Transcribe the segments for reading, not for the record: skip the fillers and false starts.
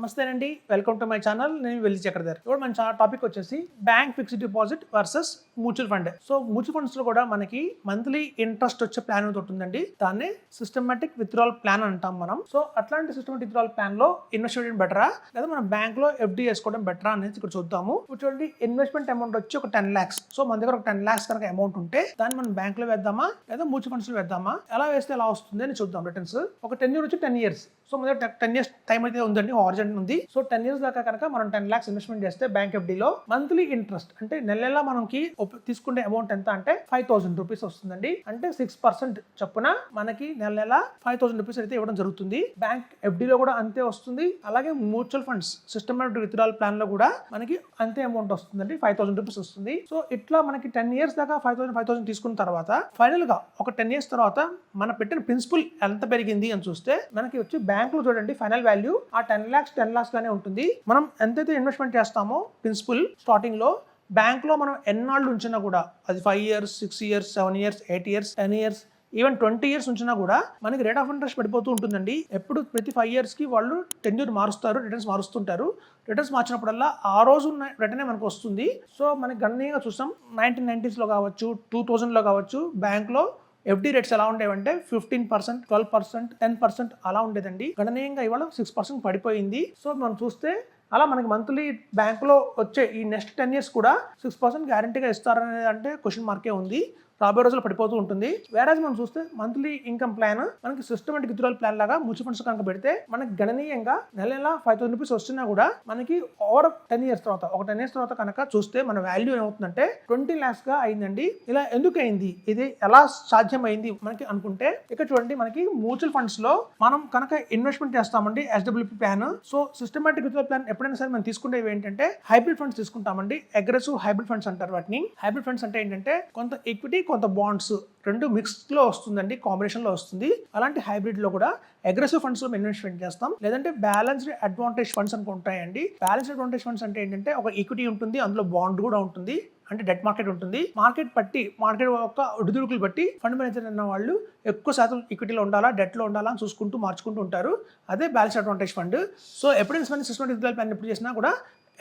నమస్తే అండి, welcome to my channel. నేను వెల్లి చక్రధర్. ఇప్పుడు మన టాపిక్ వచ్చేసి bank fixed deposit versus mutual fund. So mutual funds లో కూడా మనకి మంత్లీ ఇంట్రెస్ట్ వచ్చే ప్లాన్ ఉంటుందండి. దాన్ని సిస్టమాటిక్ విత్డ్రాల్ ప్లాన్ అంటాం మనం. సో అట్లాంటి సిస్టమాటిక్ విత్డ్రాల్ ప్లాన్ లో ఇన్వెస్ట్ చేయడం బెటరా లేదా మనం బ్యాంక్ లో ఎఫ్డి వేసుకోవడం బెటరా అనేది ఇక్కడ చూద్దాము. చూడండి, ఇన్వెస్ట్మెంట్ అమౌంట్ వచ్చి ఒక 10 lakhs. సో మన దగ్గర ఒక 10 lakhs కనుక అమౌంట్ ఉంటే దాన్ని మనం బ్యాంక్ లో వేద్దామా లేదా మ్యూచువల్ ఫండ్స్ లో వేద్దామా, ఎలా వేస్తే ఎలా వస్తుంది అని చూద్దాం. రిటర్న్స్ ఒక 10 years వచ్చి 10 years. సో మన దగ్గర 10 years టైం అయితే ఉందండి, ఆర్జెంట్ ఉంది. సో 10 years దాకా కనుక మనం 10 lakhs ఇన్వెస్ట్మెంట్ చేస్తే బ్యాంక్ ఎఫ్డీలో మంత్లీ ఇంట్రెస్ట్ అంటే నెల మనకి తీసుకునే అమౌంట్ ఎంత అంటే 5,000 రూపీస్ వస్తుందండి. అంటే 6% చొప్పున మనకి నెల 5,000 రూపీస్ అయితే ఇవ్వడం జరుగుతుంది. బ్యాంక్ ఎఫ్డీలో కూడా అంతే వస్తుంది. అలాగే mutual funds systematic withdrawal plan లో కూడా మనకి అంతే అమౌంట్ వస్తుందండి, 5,000 రూపీస్ వస్తుంది. సో ఇట్లా మనకి 10 years దాకా 5,000 తీసుకున్న తర్వాత ఫైనల్ గా ఒక 10 years తర్వాత మన పెట్టిన ప్రిన్సిపల్ ఎంత పెరిగింది అని చూస్తే మనకి వచ్చి బ్యాంక్ లో చూడండి ఫైనల్ వాల్యూ ఆ 10 lakhs గానే ఉంటుంది. మనం ఎంతైతే ఇన్వెస్ట్మెంట్ చేస్తామో ప్రిన్సిపల్ స్టార్టింగ్ లో బ్యాంక్ లో మనం ఎన్నాళ్ళు ఉంచినా కూడా అది 5 years, 6 years, 7 years, 8 years, 10 years, even 20 years ఉంచినా కూడా మనకి రేట్ ఆఫ్ ఇంట్రెస్ట్ పడిపోతూ ఉంటుందండి. ఎప్పుడు ప్రతి 5 years కి వాళ్ళు టెన్యూర్ మారుస్తారు, రిటర్న్స్ మారుస్తుంటారు. రిటర్న్స్ మార్చినప్పుడల్లా ఆ రోజు రిటర్నే మనకు వస్తుంది. సో మనకి గణనీయంగా చూసాం 1990s లో కావచ్చు, 2000 లో కావచ్చు బ్యాంక్ లో ఎఫ్డి రేట్స్ ఎలా ఉండేవంటే 15%, 12%, 10% అలా ఉండేదండి. గణనీయంగా ఇవాళ 6% పడిపోయింది. సో మనం చూస్తే అలా మనకి మంత్లీ బ్యాంకులో వచ్చే ఈ నెక్స్ట్ 10 years కూడా 6% గ్యారంటీగా ఇస్తారనేది అంటే క్వశ్చన్ మార్కే ఉంది. రాబోయే రోజులు పడిపోతూ ఉంటుంది. వేరే మనం చూస్తే మంత్లీ ఇన్కమ్ ప్లాన్ మనకి సిస్టమాటిక్ విత్డ్రాల్ ప్లాన్ లాగా మ్యూచువల్ ఫండ్స్ కనుక పెడితే మనకి గణనీయంగా నెల 5,000 రూపీస్ వస్తున్నా కూడా మనకి ఓవర్ 10 years తర్వాత ఒక 10 years తర్వాత కనుక చూస్తే మన వాల్యూ ఏమవుతుందంటే 20 lakhs గా అయిందండి. ఇలా ఎందుకు అయింది, ఇది ఎలా సాధ్యమైంది మనకి అనుకుంటే ఇక్కడ చూడండి, మనకి మ్యూచువల్ ఫండ్స్ లో మనం కనుక ఇన్వెస్ట్మెంట్ చేస్తామండి SWP plan. So systematic withdrawal plan ఎప్పుడైనా సరే మనం తీసుకునేవి ఏంటంటే హైబ్రిడ్ ఫండ్స్ తీసుకుంటామండి. అగ్రెసివ్ హైబ్రిడ్ ఫండ్స్ అంటారు వాటిని. హైబ్రిడ్ ఫండ్స్ అంటే ఏంటంటే కొంత ఈక్విటీ కొంత బాండ్స్ రెండు మిక్స్డ్ లో వస్తుందండి, కాంబినేషన్ లో వస్తుంది. అలాంటి హైబ్రిడ్ లో కూడా అగ్రెసివ్ ఫండ్స్ లో ఇన్వెస్ట్మెంట్ చేస్తాం. లేదంటే బ్యాలెన్స్డ్ అడ్వాంటేజ్ ఫండ్స్ అని ఉంటాయండి. బ్యాలెన్స్డ్ అడ్వాంటేజ్ ఫండ్స్ అంటే ఏంటంటే ఒక ఈక్విటీ ఉంటుంది, అందులో బాండ్ కూడా ఉంటుంది, అంటే డెట్ మార్కెట్ ఉంటుంది. మార్కెట్ యొక్క ఒడిదుడుకులు బట్టి ఫండ్ మేనేజర్ అన్న వాళ్ళు ఎక్కువ శాతం ఈక్విటీలో ఉండాలా, డెట్ లో ఉండాలా అని చూసుకుంటూ మార్చుకుంటూ ఉంటారు. అదే బ్యాలెన్స్డ్ అడ్వాంటేజ్ ఫండ్. సో ఎప్పుడైనా సిస్టమాటిక్ విత్డ్రాల్ ప్లాన్ ఎప్పుడు చేసినా కూడా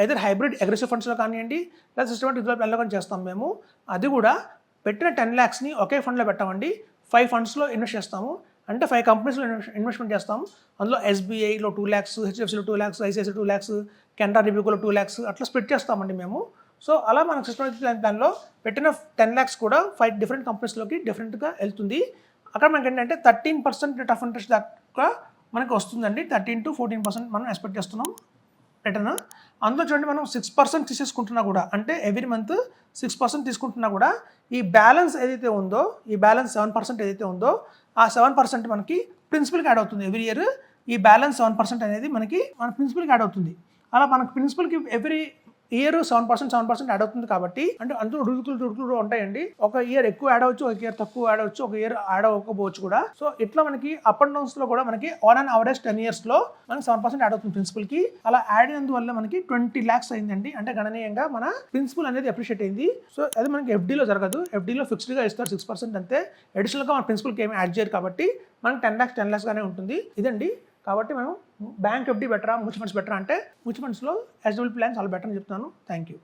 ఎదర్ హైబ్రిడ్ అగ్రెసివ్ ఫండ్స్ లో కానివ్వండి లేదా సిస్టమాటిక్ విత్డ్రాల్ ప్లాన్ లో కానీ చేస్తాం మేము. అది కూడా పెట్టిన 10 lakhs ఒకే ఫండ్లో పెట్టామండి. 5 fundsలో ఇన్వెస్ట్ చేస్తాము. అంటే 5 companiesలో ఇన్వెస్ట్మెంట్ చేస్తాము. అందులో ఎస్బీఐలో 2 lakhs, హెచ్డిఎఫ్సిలో 2 lakhs, ఐసిఐసిఐ 2 lakhs, కెనరా రిబ్యూకోలో 2 lakhs అట్లా స్ప్లిట్ చేస్తామండి మేము. సో అలా మనకు సిస్టమాటిక్ ప్లాన్లో పెట్టిన 10 lakhs కూడా 5 different కంపెనీస్లోకి డిఫరెంట్గా వెళ్తుంది. అక్కడ మనకి ఏంటంటే 13% రేట్ ఆఫ్ ఇంట్రెస్ట్ దాకా మనకు వస్తుందండి. 13 to 14% మనం ఎక్స్పెక్ట్ చేస్తున్నాం రిటర్న్. అందులో చూడండి, మనం 6% తీసేసుకుంటున్నా కూడా, అంటే ఎవ్రీ మంత్ 6% తీసుకుంటున్నా కూడా ఈ బ్యాలెన్స్ ఏదైతే ఉందో, ఈ బ్యాలెన్స్ 7% ఏదైతే ఉందో ఆ 7% మనకి ప్రిన్సిపల్కి యాడ్ అవుతుంది ఎవ్రీ ఇయర్. ఈ బ్యాలెన్స్ 7% అనేది మనకి మన ప్రిన్సిపల్కి యాడ్ అవుతుంది. అలా మనకి ప్రిన్సిపల్కి ఎవ్రీ ఇయర్ 7% యాడ్ అవుతుంది. కాబట్టి అంటే అందులో రుడుకులు ఉంటాయండి. ఒక ఇయర్ ఎక్కువ యాడ్ అవ్వచ్చు, ఒక ఇయర్ తక్కువ యాడ్ అవ్వచ్చు, ఒక ఇయర్ యాడ్ అవ్వకపోవచ్చు కూడా. సో ఇట్లా మనకి అప్ అండ్ డౌన్స్ లో కూడా మనకి ఆన్ అండ్ అవరేజ్ 10 years లో మనకి 7% యాడ్ అవుతుంది ప్రిన్సిపల్ కి. అలా యాడ్ అయినందువల్ల మనకి 20 lakhs అయిందండి. అంటే గణనీయంగా మన ప్రిన్సిపల్ అనేది అప్రిషియేట్ అయింది. సో అది మనకి ఎఫ్డీలో జరగదు. ఎఫ్డీలో ఫిక్స్డ్ గా ఇస్తారు 6% అంతే. అడిషనల్ గా మన ప్రిన్సిపల్ కి ఏమి యాడ్ చేయరు కాబట్టి మనకి 10 lakhs గానే ఉంటుంది. ఇదండి. కాబట్టి మనం బ్యాంక్ ఎఫ్డీ బెటరా మ్యూచువల్ ఫండ్స్ బెటరా అంటే మ్యూచువల్ ఫండ్స్లో ఎస్డబ్ల్యూపీ ప్లాన్ చాలా బెటర్ అని చెప్తున్నాను. Thank you.